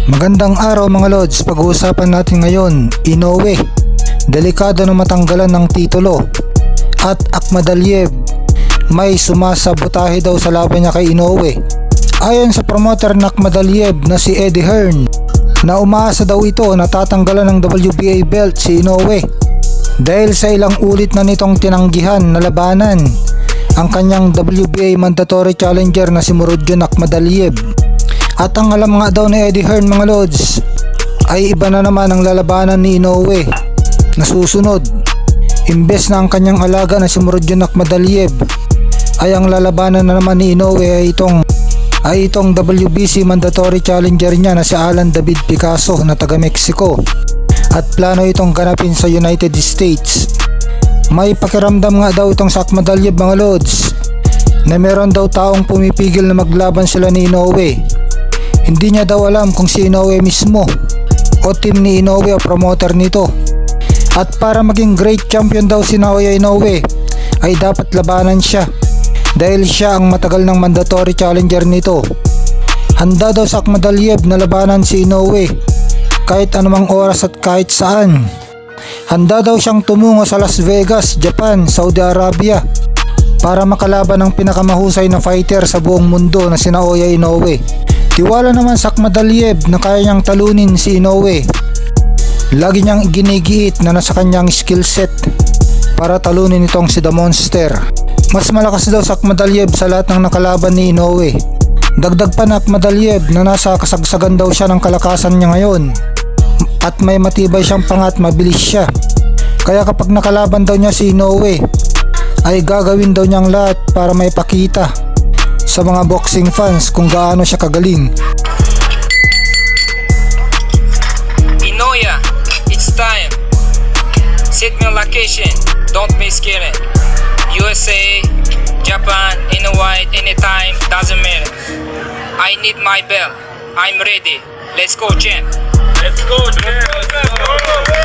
Magandang araw mga lods, pag-uusapan natin ngayon Inoue, delikado na matanggalan ng titulo, at Akhmadaliev, may sumasabotahe daw sa laban niya kay Inoue. Ayon sa promoter ng Akhmadaliev na si Eddie Hearn, na umaasa daw ito na tatanggalan ng WBA belt si Inoue dahil sa ilang ulit na nitong tinanggihan na labanan ang kanyang WBA mandatory challenger na si Murodjon Akhmadaliev. At ang alam nga daw ni Eddie Hearn mga lods ay iba na naman ang lalabanan ni Inoue na susunod. Imbes na ang kanyang alaga na si Murodjon Akhmadaliev ay ang lalabanan na naman ni Inoue ay itong WBC mandatory challenger niya na si Alan David Picasso na taga Mexico, at plano itong ganapin sa United States. May pakiramdam nga daw itong sa Akhmadaliev mga lods na meron daw taong pumipigil na maglaban sila ni Inoue. Hindi niya daw alam kung si Inoue mismo o team ni Inoue o promoter nito. At para maging great champion daw si Naoya Inoue ay dapat labanan siya dahil siya ang matagal ng mandatory challenger nito. Handa daw sa Akhmadaliev na labanan si Inoue kahit anumang oras at kahit saan. Handa daw siyang tumungo sa Las Vegas, Japan, Saudi Arabia para makalaban ng pinakamahusay na fighter sa buong mundo na si Naoya Inoue. Tiwala naman sa Akhmadaliev na kaya niyang talunin si Inoue. Lagi niyang ginigiit na nasa kanyang skill set para talunin itong si The Monster. Mas malakas daw sa Akhmadaliev sa lahat ng nakalaban ni Inoue. Dagdag pa na Akhmadaliev na nasa kasagsagan daw siya ng kalakasan niya ngayon at may matibay siyang pangat, mabilis siya. Kaya kapag nakalaban daw niya si Inoue ay gagawin daw niyang lahat para may pakita sa mga boxing fans kung gaano siya kagaling. Inoue, it's time. Set me on location, don't miss it. USA, Japan, Inoue, anytime, doesn't matter. I need my belt, I'm ready. Let's go, champ. Let's go, champ.